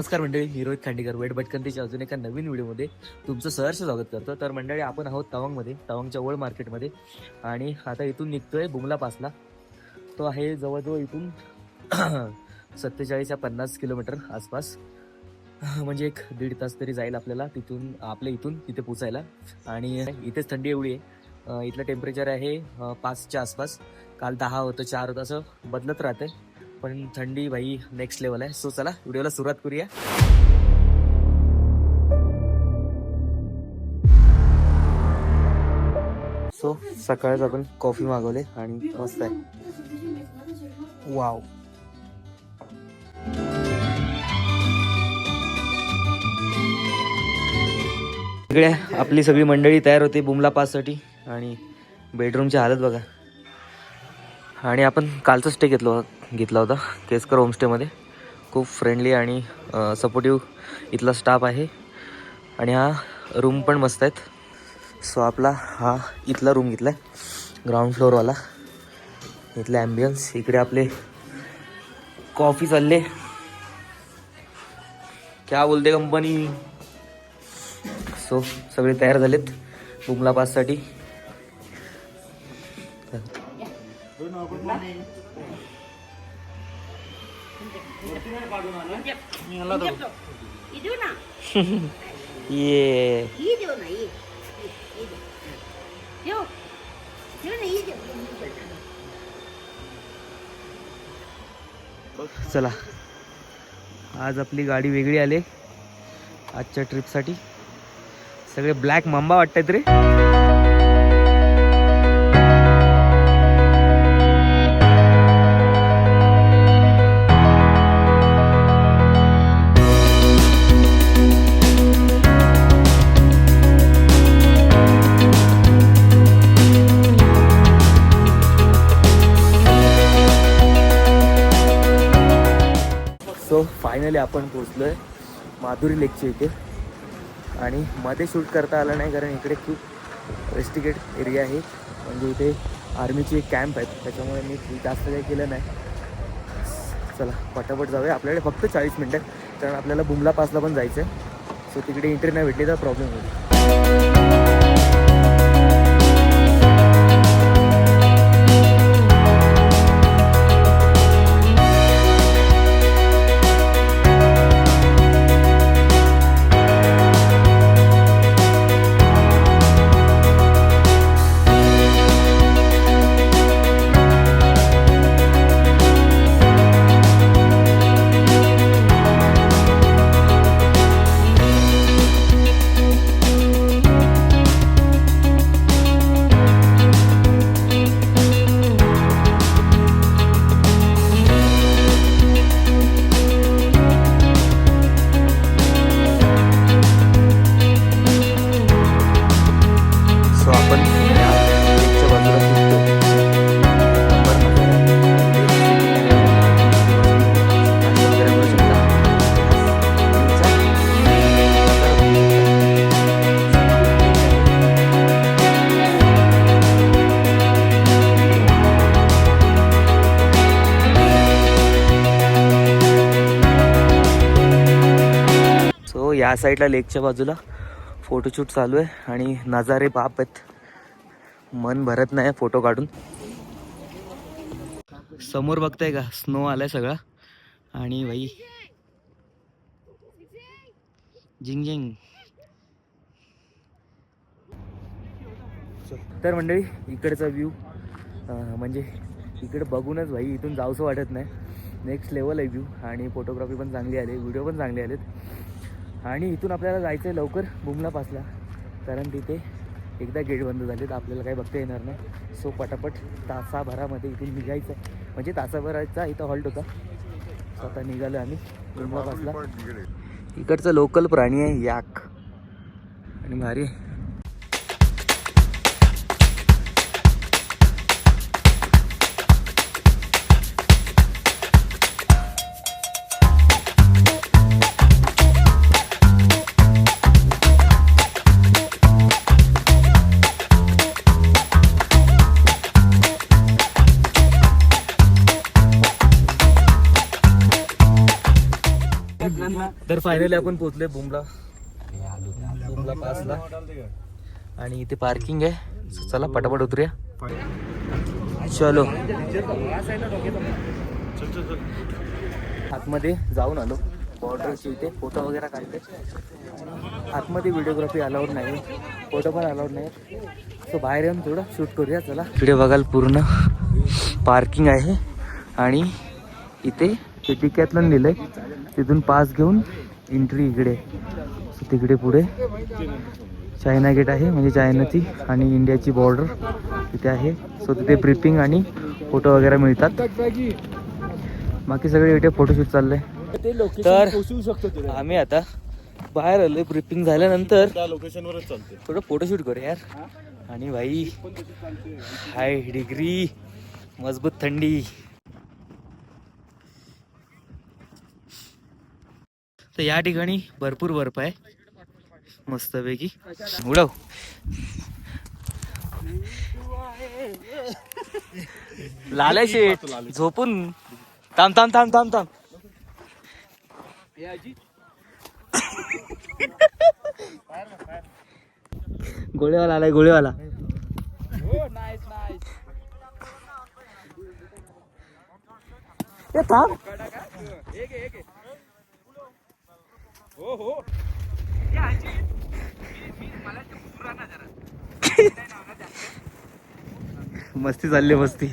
नमस्कार मंडळी, मी रोहित खांडेकर वेट भटकंतीच्या अजून एका नवीन व्हिडिओमध्ये तुमचं सहर्ष स्वागत करतो. तर मंडळी, आपण आहोत तवांगमध्ये, तवांगच्या ओल्ड मार्केटमध्ये. आणि आता इथून निघतोय बुमला पासला. तो आहे जवळजवळ इथून 47 या 50 किलोमीटर आसपास, म्हणजे एक 1.5 तास तरी जाईल आपल्याला तिथून, आपल्या इथून तिथे पोचायला. आणि इथेच थंडी एवढी आहे, इथलं टेम्परेचर आहे 5च्या आसपास. काल 10 होतं, 4 होतं, असं बदलत राहतंय. पण थंडी भाई नेक्स्ट लेवल आहे. सो चला व्हिडिओला सुरुवात करूया. सो सकाळच आपण कॉफी मागवले आणि मस्त आहे. वाव. इकडे आपली सगळी मंडळी तयार होते बुमला पाससाठी. आणि बेडरूमची हालत बघा. आणि आपण कालचा स्टे घेतला होता केसकर होमस्टेमध्ये. खूप फ्रेंडली आणि सपोर्टिव्ह इथला स्टाफ आहे. आणि हा रूम पण मस्त आहेत. सो आपला हा इथला रूम घेतला आहे, ग्राउंड फ्लोअरवाला. इथले ॲम्बियन्स, इकडे आपले कॉफी चालले. क्या बोलते कंपनी. सो सगळे तयार झालेत बुमला पाससाठी. चला, आज आपली गाडी वेगळी आली आजच्या ट्रिपसाठी. सगळे ब्लॅक मांबा वाटतात रे. सो फायनली आपण पोचलोय माधुरी लेकच्या इथे. आणि मध्ये शूट करता आलं नाही कारण इकडे खूप रेस्ट्रिकेट एरिया आहे. म्हणजे इथे आर्मीची एक कॅम्प आहे, त्याच्यामुळे मी जास्त काही केलं नाही. चला पटापट जाऊया. आपल्याकडे फक्त 40 मिनटं आहे, कारण आपल्याला बुमला पासला पण जायचं आहे. सो तिकडे एंट्री नाही भेटली तर प्रॉब्लेम होईल. या साईडला लेकच्या बाजूला फोटोशूट चालू आहे. आणि नजारे बाप आहेत, मन भरत नाही फोटो काढून. समोर बघताय का, स्नो आलाय सगळा. आणि भाई झिंग झिंग. तर मंडळी, इकडचा व्ह्यू म्हणजे इकडे बघूनच भाई इथून जाऊसं वाटत नाही. नेक्स्ट लेवल आहे व्ह्यू. आणि फोटोग्राफी पण चांगली आली, व्हिडिओ पण चांगले आलेत. आणि इथून आपल्याला जायचं आहे लवकर बुमला पासला, कारण तिथे एकदा गेट बंद झाले तर आपल्याला काही बघता येणार नाही. सो पटापट तासाभरामध्ये इथून निघायचं आहे. म्हणजे तासाभराचा इथं हॉल्ट होता. सो आता निघालो आम्ही बुमला पासला. इकडचं लोकल प्राणी आहे याक. आणि भारी तर तर फायनली आपण पोहोचलोय बुमला पासला आणि इथे पार्किंग आहे. चला पटापट उतरूया. चलो आतमध्ये जाऊन आलो. बॉर्डरची इथे फोटो वगैरे काढले. आतमध्ये व्हिडिओग्राफी अलाउड नाही, फोटो पण अलाउड नाही. सो बाहेर येऊन थोडं शूट करूया. चला इकडे बघाल पूर्ण पार्किंग आहे आणि इथे ते डिकॅथलॉन लिहिलंय. तिथून पास घेऊन एंट्री इकडे. सो तिकडे पुढे चायना गेट आहे, म्हणजे चायनाची आणि इंडियाची बॉर्डर तिथे आहे. सो तिथे ब्रीफिंग आणि फोटो वगैरे मिळतात. बाकी सगळे इथे फोटोशूट चाललंय. तर आम्ही आता बाहेर आलोय. ब्रीफिंग झाल्यानंतर लोकेशनवरच चालते. थोडं फोटोशूट करू यार. आणि भाई हाय डिग्री, मजबूत थंडी. तर या ठिकाणी भरपूर बर्फ आहे मस्तपैकी. उडव. लाला शेठ झोपून थांब थांब थांब थांब थांब. गोळेवाला आलाय, गोळेवाला. ए थांब. मस्ती चालली मस्ती.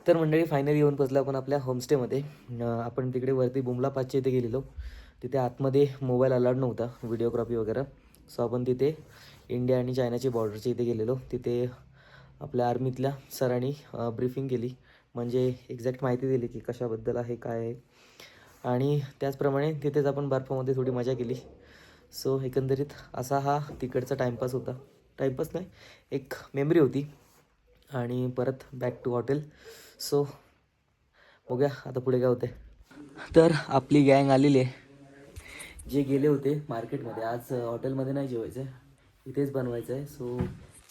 तर मंडळी फायनली येऊन पोचलो आपण आपल्या होमस्टेमध्ये. आपण तिकडे वरती बुमला पाचच्या इथे गेलेलो. तिथे आतमध्ये मोबाईल अलाउड नव्हता, व्हिडिओग्राफी वगैरे. सो आपण तिथे इंडिया आणि चायनाची बॉर्डरच्या इथे गेलेलो. तिथे आपल्या आर्मीतल्या सरांनी ब्रीफिंग केली, म्हणजे एक्झॅक्ट माहिती दिली की कशाबद्दल आहे काय आहे. आणि त्याचप्रमाणे तिथेच आपण बर्फामध्ये थोडी मजा केली. सो एकंदरीत असा हा तिकडचा टाईमपास होता. टाईमपास नाही, एक मेमरी होती. आणि परत बॅक टू हॉटेल. सो बघूया आता पुढे काय होते. तर आपली गँग आलेली आहे. जे गेले होते मार्केटमध्ये, आज हॉटेलमध्ये नाही जेवायचं आहे, इथेच बनवायचं आहे. सो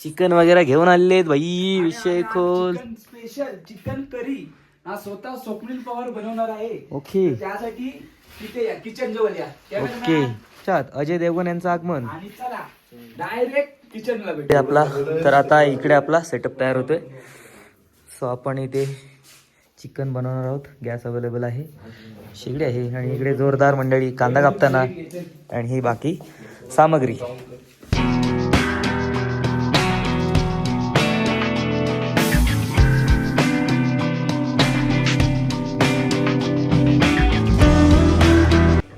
चिकन वगैरे घेऊन आलेले आहेत भाई. विषय खोल. स्पेशल चिकन करी हा स्वतः स्वप्नील पवार बनवणार आहे. ओके, त्यासाठी तिथे किचन जवळ या. ओके. छान. अजय देवगण यांचं आगमन. आणि चला डायरेक्ट किचनला ते भेटू. आपला. तर आता इकडे आपला सेटअप तयार होतोय. सो आपण इथे चिकन बनवणार आहोत. गॅस अवेलेबल आहे, शेगडी आहे आणि इकडे जोरदार मंडळी कांदा कापताना आणि ही बाकी सामग्री.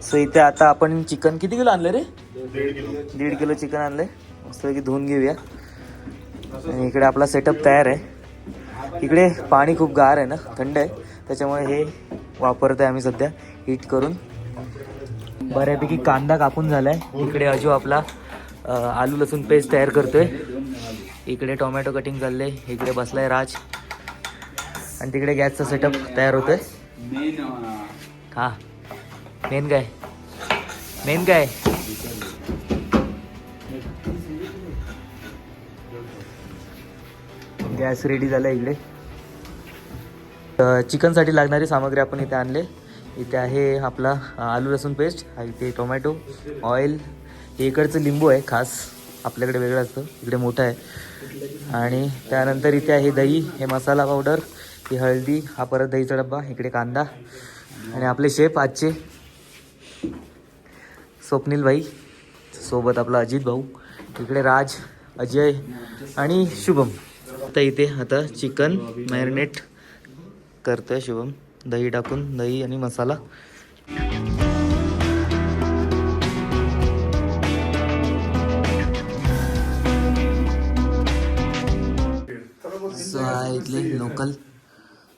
सो इथे आता आपण चिकन किती किलो आणलं रे? 1.5 किलो चिकन आणलंय. मस्तपैकी धुवून घेऊया. आणि इकडे आपला सेटअप तयार आहे. इकडे पाणी खूप गार आहे ना, थंड आहे, त्याच्यामुळे हे वापरतोय आम्ही सध्या हीट करून. बऱ्यापैकी कांदा कापून झालाय. इकडे अजू आपला आलू लसूण पेस्ट तयार करतोय. इकडे टोमॅटो कटिंग चाललंय. इकडे बसलाय राज. आणि तिकडे गॅसचा सेटअप तयार होतोय. हा मेन काय, मेन काय. गॅस रेडी झाला. इकडे चिकनसाठी लागणारी सामग्री आपण इथे आणले. इथे आहे आपला आलू लसूण पेस्ट, इथे टोमॅटो, ऑइल, हे इकडचं लिंबू आहे खास, आपल्याकडे वेगळं असतं, इकडे मोठं आहे. आणि त्यानंतर इथे आहे दही, हे मसाला पावडर, ही हळदी, हा परत दहीचा डब्बा, इकडे कांदा. आणि आपले शेफ आजचे स्वप्नील भाई, सोबत आपला अजित भाऊ, इकडे राज, अजय आणि शुभम. आता इथे आता चिकन मॅरिनेट करतोय शुभम, दही टाकून, दही आणि मसाला. इथले लोकल.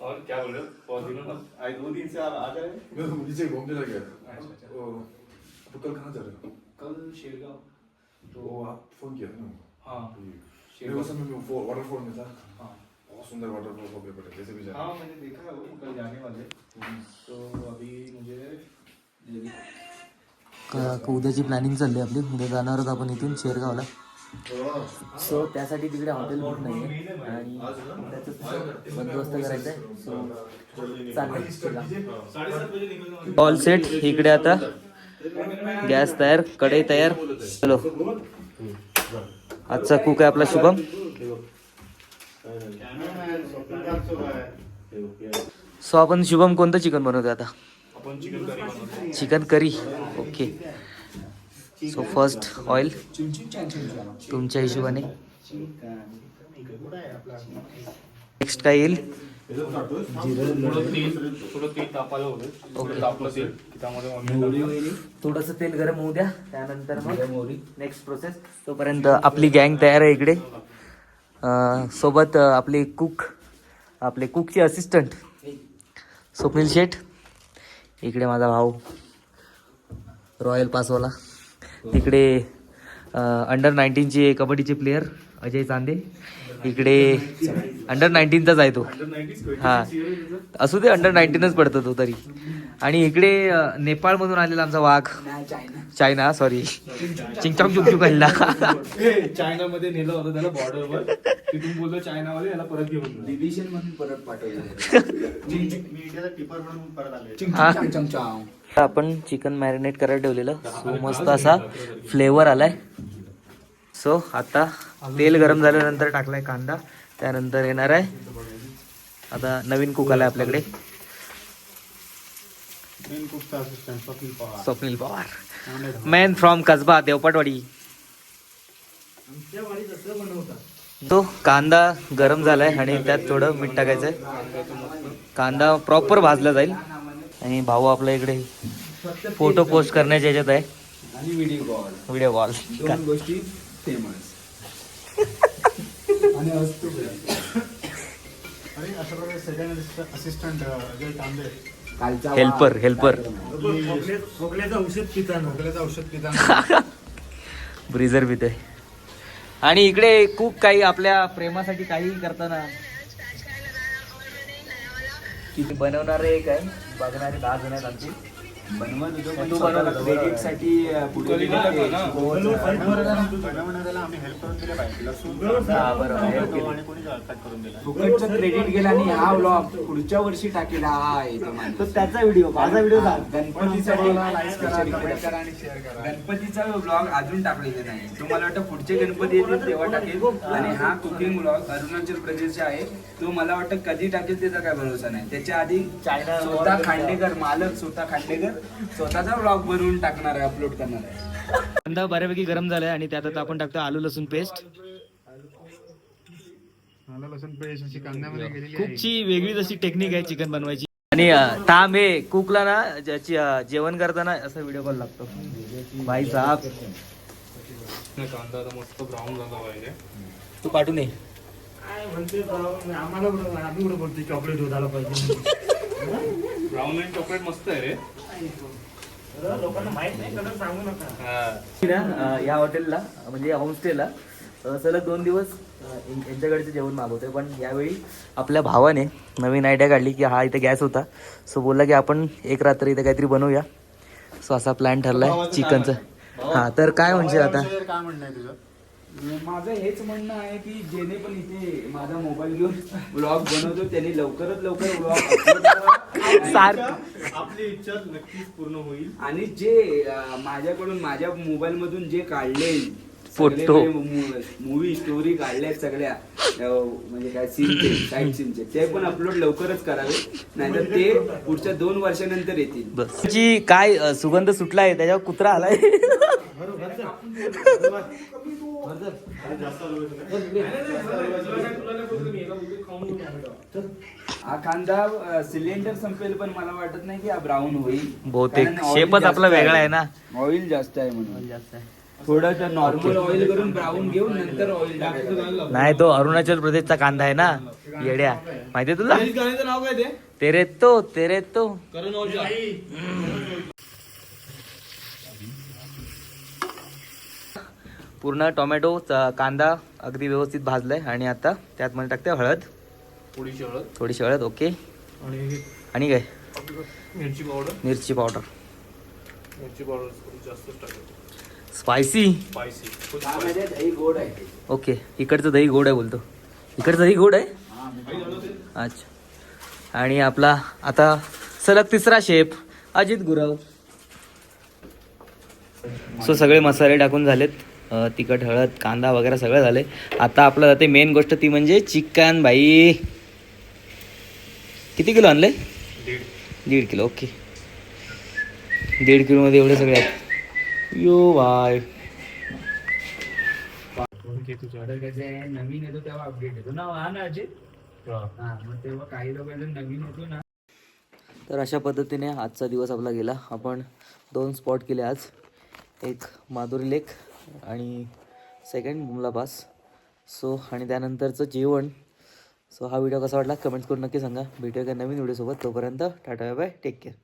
और क्या बोल रहे हो? आज 2 दिन से आ जाए. मैं मुझे घूमने लग गया. तो कल कहाँ जा रहे हो? कल शेरगांव. तो आप फोन किया था ना? हाँ मेरे को समय में वो वाटरफॉल में था. हाँ बहुत सुंदर वाटरफॉल हो गया बेटा, जैसे भी जाना. हाँ मैंने देखा है वो कल जाने वाले. तो अभी मुझे उद्याची प्लॅनिंग चालली आपली. उद्या जाणार आहोत आपण इथून शेरगावला. सो त्यासाठी तिकडे हॉटेल बुक नाही आहे आणि त्याचं बंदोबस्त करायचा आहे. So all set. इकडे आता गॅस तयार, कढई तयार. चलो, आजचा कुक आहे आपला शुभम. सो आपण शुभम कोणतं चिकन बनवतो आता? आपण चिकन करी बनवतो. Chicken curry. Okay. So first oil तुमच्या हिशोबाने. नेक्स्ट काय येईल? थोडं तेल तापायला होतं. थोडं तापलं तेल की त्यामध्ये थोडंसं तेल गरम होऊ द्या, त्यानंतर मग नेक्स्ट प्रोसेस. तोपर्यंत आपली गँग तयार आहे इकडे. सोबत आपले कुकचे असिस्टंट स्वप्नील शेठ. इकडे माझा भाऊ रॉयल पासवाला. तिकडे अंडर 19चे कबड्डीचे प्लेयर अजय चांदे. इकडे अंडर 19चाच आहे तो. हां, असू दे, अंडर 19च पडतो तो तरी. आणि इकडे नेपाळमधून आलेला आमचा वाघ. चायना, सॉरी, चिंगचॉक चुकचुक हल्ला. चायनामध्ये नेलं होतं त्याला बॉर्डरवर. तिथून बोललो चायनावाले याला परत घेऊन डिव्हिजन मधून परत पाठवलं. आपण चिकन मॅरिनेट करायला ठेवलेलं. सो मस्त असा फ्लेवर आलाय. सो आता तेल गरम झाल्यानंतर टाकलाय कांदा. त्यानंतर येणार आहे आता नवीन कुक आलाय आपल्याकडे, स्वप्नील पवार, मॅन फ्रॉम कसबा देवपाटवाडी. तो कांदा गरम झालाय आणि त्यात थोडं मीठ टाकायचंय. कांदा प्रॉपर भाजला जाईल. आणि भाऊ आपल्या इकडे फोटो पोस्ट करण्याच्या ह्याच्यात आहे. आणि व्हिडिओ कॉल. दोन गोष्टी फेमस. आणि असतो असिस्टंट अजय तांबे, कालचा हेल्पर खोकल्याचं औषध पिताना ब्रीझर पिते. आणि इकडे खूप काही आपल्या प्रेमासाठी काही करताना किती बनवणारे एक आहे, बघणारे 10 जण आहेत आमचे. बनवत होतो पण तू स्वतःला बनवत होता, क्रेडिट साठी पुढे गेले. बनवणाऱ्याला आम्ही हेल्प करून दिले पाहिजे. हा, बरोबर. आणि कोणी कट करून दिला. फुकटचं क्रेडिट गेला आणि हा व्लॉग पुढच्या वर्षी टाकेला. हा येतो माणूस. त्याचा व्हिडिओ, माझा व्हिडिओ गणपतीसाठी गणपतीचा व्लॉग अजून टाकलेला नाही. तो मला वाटतं पुढचे गणपती येतील तेव्हा टाकेल. आणि हा कुकिंग व्लॉग अरुणाचल प्रदेशचा आहे. तो मला वाटतं कधी टाकेल त्याचा काय भरोसा नाही. त्याच्या आधी स्वतः खांडेकर, मालक स्वतः खांडेकर स्वतःचा व्लॉग बनवून टाकणार आहे, अपलोड करणार आहे. कांदा बऱ्यापैकी गरम झालाय आणि त्यात आता आपण टाकतो आलू लसूण पेस्ट. कुकची वेगळीच अशी टेक्निक आहे चिकन बनवायची. आणि तांब हे कुकला ना जेवण करताना असा व्हिडिओ कॉल लागतो. भाई साहब, कांदा आता मस्त ब्राऊन झाला पाहिजे. तू पाठवून ये. चॉकलेट होत आला पाहिजे. ब्राऊन अँड चॉकलेट मस्त आहे रे. लोकांना माहित नाही, कलर सांगू नका. या हॉटेलला म्हणजे होमस्टेला सलग 2 दिवस यांच्याकडचे जेवण मागवतोय. पण यावेळी आपल्या भावाने नवीन आयडिया काढली की हा इथे गॅस होता. सो बोलला की आपण एक रात्र इथे काहीतरी बनवूया. सो असा प्लॅन ठरलाय चिकनचा. हा, तर काय म्हणजे आता काय म्हणणं आहे तुझं? माझं हेच म्हणणं आहे की जेणे पण इथे माझा मोबाईल घेऊन व्लॉग बनवतो त्यांनी लवकरात लवकर व्लॉग सारखं आपली इच्छा नक्कीच पूर्ण होईल. आणि जे माझ्याकडून माझ्या मोबाईल मधून जे काढले फोटो, मूवी स्टोरी काढल्या सगळ्या म्हणजे काय सीनचे साईड सीनचे ते पण अपलोड लवकरच करावे, नाहीतर ते पुढच्या 2 वर्षानंतर येतील. बस जी काय सुगंध सुटलाय त्याच्यावर कुत्रा आलाय. हा कांदा सिलेंडर संपेल पण मला वाटत नाही की हा ब्राऊन होईल. बहुतेक कारण oil शेपच जास्त आपला वेगळा आहे ना. ऑइल जास्त आहे म्हणून थोडं नॉर्मल ऑइल करून ब्राऊन घेऊन नंतर ऑइल टाकायचं. नाही, तो अरुणाचल प्रदेशचा कांदा आहे ना येड्या, माहितीये तुला? गाण्याचं नाव काय ते? तेरे तो करण औजा. पूर्ण टोमॅटो कांदा अगदी व्यवस्थित भाजलाय. आणि आता त्यात मला टाकते हळद, थोडीशी हळद. ओके. आणि काय? मिरची पावडर. मिरची पावडर जास्तच टाकायची. स्पायसी. त्यामध्ये दही गोड आहे. ओके. इकडचं दही गोड आहे बोलतो. इकडचं दही गोड आहे. अच्छा. आणि आपला आता सलग तिसरा शेफ अजित गुरव. सो सगळे मसाले टाकून झालेत, तिखट हळद कांदा वगैरे सगळं झाले. आता आपलं जाते मेन गोष्ट ती म्हणजे चिकन. भाई किती किलो आणले? 1.5 किलो. ओके 1.5 किलोमध्ये एवढे सगळे आहेत. यो बाय. नवीन येतो तेव्हा अपडेट येतो ना, हा ना अजित. हा मग तेव्हा काही लोक नवीन येतो ना. तर अशा पद्धतीने आजचा दिवस आपला गेला. आपण 2 स्पॉट केले आज, एक माधुरी लेक आणि सेकंड बुमला पास. सो आणि त्यानंतरचं जेवण. सो हा व्हिडिओ कसा वाटला कमेंट्स करून नक्की सांगा. भेटूया का नवीन व्हिडिओसोबत. तोपर्यंत tata bye bye, take care.